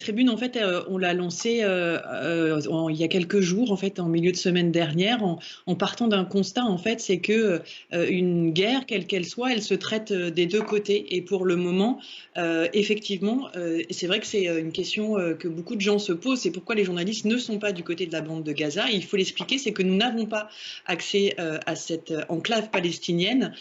tribune, en fait, on l'a lancée il y a quelques jours, en fait, en milieu de semaine dernière, en partant d'un constat, en fait, c'est que une guerre, quelle qu'elle soit, elle se traite des deux côtés. Et pour le moment, effectivement, c'est vrai que c'est une question que beaucoup de gens se posent. C'est pourquoi les journalistes ne sont pas du côté de la bande de Gaza. Et il faut l'expliquer, c'est que nous n'avons pas accès à cette enclave palestinienne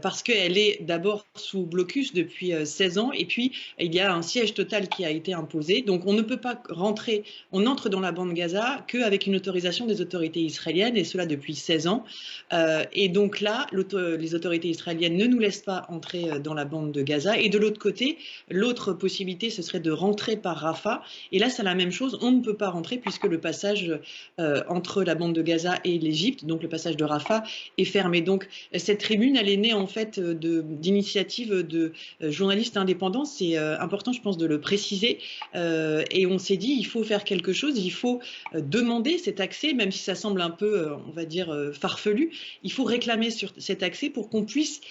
parce qu'elle est d'abord sous blocus depuis 16 ans. Et puis, il y a un siège total qui a été imposé. Donc on ne peut pas rentrer, on entre dans la bande Gaza qu'avec une autorisation des autorités israéliennes, et cela depuis 16 ans. Et donc là, les autorités israéliennes ne nous laissent pas entrer dans la bande de Gaza. Et de l'autre côté, l'autre possibilité, ce serait de rentrer par Rafah. Et là, c'est la même chose, on ne peut pas rentrer puisque le passage entre la bande de Gaza et l'Égypte, donc le passage de Rafah, est fermé. Donc cette tribune, elle est née en fait d'initiatives de journalistes indépendants. C'est important, je pense, de le préciser. Et on s'est dit, il faut faire quelque chose, il faut demander cet accès, même si ça semble un peu, on va dire, farfelu. Il faut réclamer sur cet accès pour qu'on puisse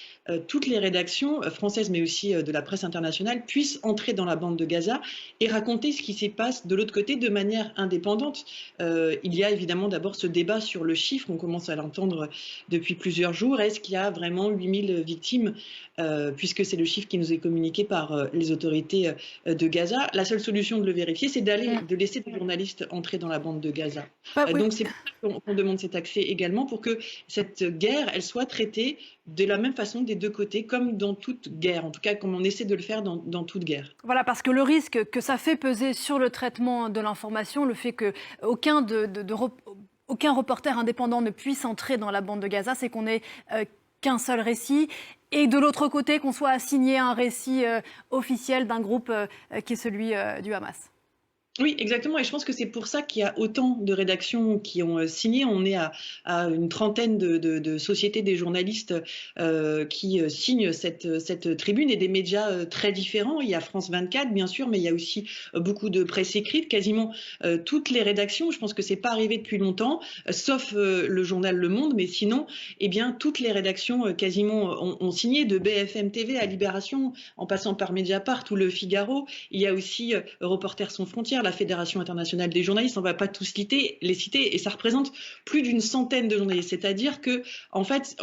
toutes les rédactions françaises, mais aussi de la presse internationale, puissent entrer dans la bande de Gaza et raconter ce qui s'y passe de l'autre côté de manière indépendante. Il y a évidemment d'abord ce débat sur le chiffre, on commence à l'entendre depuis plusieurs jours. Est-ce qu'il y a vraiment 8000 victimes, puisque c'est le chiffre qui nous est communiqué par les autorités de Gaza? La seule solution de le vérifier, c'est de laisser des journalistes entrer dans la bande de Gaza. Oui. Donc c'est pour ça qu'on demande cet accès également, pour que cette guerre, elle soit traitée de la même façon des deux côtés, comme dans toute guerre, en tout cas comme on essaie de le faire dans toute guerre. Voilà, parce que le risque que ça fait peser sur le traitement de l'information, le fait que aucun reporter indépendant ne puisse entrer dans la bande de Gaza, c'est qu'on n'ait qu'un seul récit. Et de l'autre côté, qu'on soit assigné à un récit officiel d'un groupe qui est celui du Hamas. Oui, exactement. Et je pense que c'est pour ça qu'il y a autant de rédactions qui ont signé. On est à une trentaine de sociétés des journalistes qui signent cette tribune, et des médias très différents. Il y a France 24, bien sûr, mais il y a aussi beaucoup de presse écrite. Quasiment toutes les rédactions, je pense que c'est pas arrivé depuis longtemps, sauf le journal Le Monde, mais sinon, eh bien, toutes les rédactions quasiment ont signé, de BFM TV à Libération, en passant par Mediapart ou Le Figaro. Il y a aussi Reporters sans frontières, la Fédération internationale des journalistes, on ne va pas tous les citer, et ça représente plus d'une centaine de journalistes. C'est-à-dire que, en fait,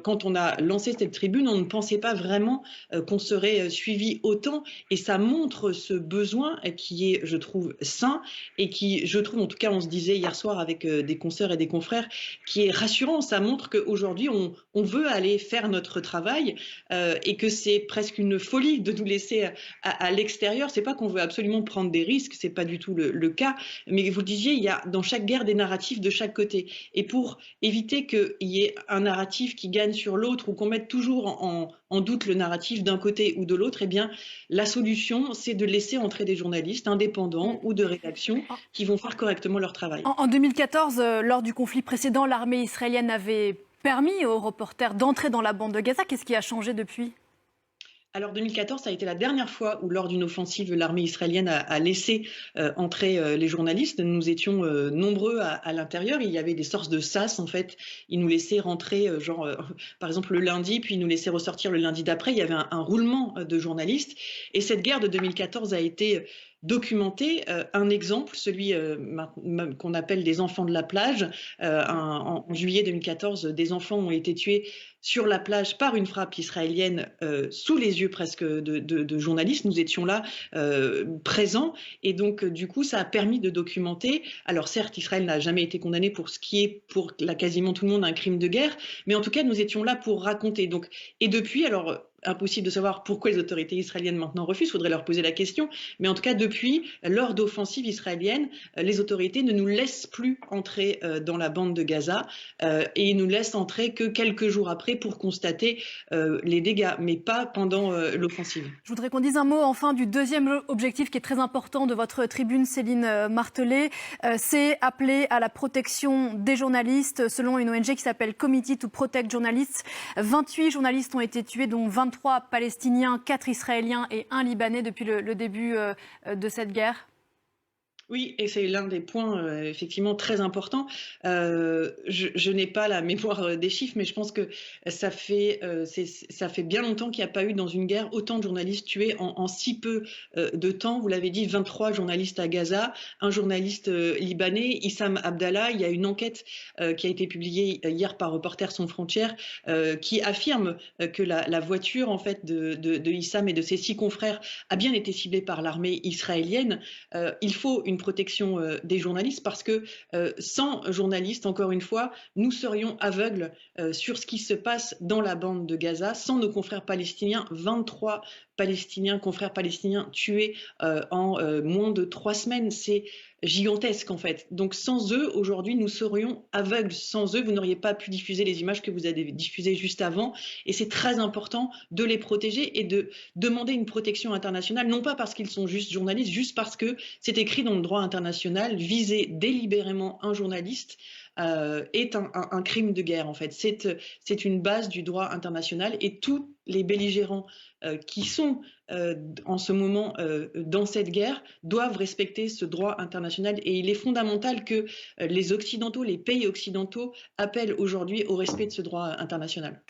quand on a lancé cette tribune, on ne pensait pas vraiment qu'on serait suivi autant, et ça montre ce besoin qui est, je trouve, sain, et qui, je trouve, en tout cas, on se disait hier soir avec des consoeurs et des confrères, qui est rassurant. Ça montre qu'aujourd'hui, on veut aller faire notre travail, et que c'est presque une folie de nous laisser à l'extérieur. C'est pas qu'on veut absolument prendre des risques, c'est pas du tout le cas, mais vous le disiez, il y a dans chaque guerre des narratifs de chaque côté, et pour éviter qu'il y ait un narratif qui gagne sur l'autre, ou qu'on mette toujours en doute le narratif d'un côté ou de l'autre, eh bien la solution, c'est de laisser entrer des journalistes indépendants ou de rédaction qui vont faire correctement leur travail. En 2014, lors du conflit précédent, l'armée israélienne avait permis aux reporters d'entrer dans la bande de Gaza. Qu'est-ce qui a changé depuis ? Alors 2014, ça a été la dernière fois où, lors d'une offensive, l'armée israélienne a laissé entrer les journalistes. Nous étions nombreux à l'intérieur. Il y avait des sortes de sas, en fait. Ils nous laissaient rentrer, par exemple, le lundi, puis ils nous laissaient ressortir le lundi d'après. Il y avait un roulement de journalistes. Et cette guerre de 2014 a été documentée. Un exemple, celui qu'on appelle des enfants de la plage. En juillet 2014, des enfants ont été tués sur la plage par une frappe israélienne, sous les yeux presque de journalistes. Nous étions là présents, et donc du coup ça a permis de documenter. Alors certes, Israël n'a jamais été condamné pour ce qui est pour quasiment tout le monde un crime de guerre, mais en tout cas nous étions là pour raconter. Donc, et depuis, alors impossible de savoir pourquoi les autorités israéliennes maintenant refusent, il faudrait leur poser la question, mais en tout cas depuis, lors d'offensives israéliennes, les autorités ne nous laissent plus entrer dans la bande de Gaza, et nous laissent entrer que quelques jours après pour constater les dégâts, mais pas pendant l'offensive. Je voudrais qu'on dise un mot enfin du deuxième objectif qui est très important de votre tribune, Céline Martelet. C'est appeler à la protection des journalistes. Selon une ONG qui s'appelle Committee to Protect Journalists, 28 journalistes ont été tués, dont 23 Palestiniens, 4 Israéliens et 1 Libanais depuis le début de cette guerre. Oui, et c'est l'un des points, effectivement très importants. Je n'ai pas la mémoire, des chiffres, mais je pense que ça fait bien longtemps qu'il n'y a pas eu dans une guerre autant de journalistes tués en si peu, de temps. Vous l'avez dit, 23 journalistes à Gaza, un journaliste, libanais, Issam Abdallah. Il y a une enquête, qui a été publiée hier par Reporters sans frontières, qui affirme, que la voiture en fait de Issam et de ses 6 confrères a bien été ciblée par l'armée israélienne. Il faut une protection des journalistes parce que sans journalistes, encore une fois, nous serions aveugles sur ce qui se passe dans la bande de Gaza. Sans nos confrères palestiniens, 23 Palestiniens, confrères palestiniens tués en moins de 3 semaines, c'est gigantesque en fait. Donc sans eux, aujourd'hui, nous serions aveugles. Sans eux, vous n'auriez pas pu diffuser les images que vous avez diffusées juste avant. Et c'est très important de les protéger et de demander une protection internationale, non pas parce qu'ils sont juste journalistes, juste parce que c'est écrit dans le droit international, viser délibérément un journaliste est un crime de guerre en fait. C'est une base du droit international et tous les belligérants qui sont en ce moment dans cette guerre doivent respecter ce droit international et il est fondamental que les Occidentaux, les pays occidentaux appellent aujourd'hui au respect de ce droit international.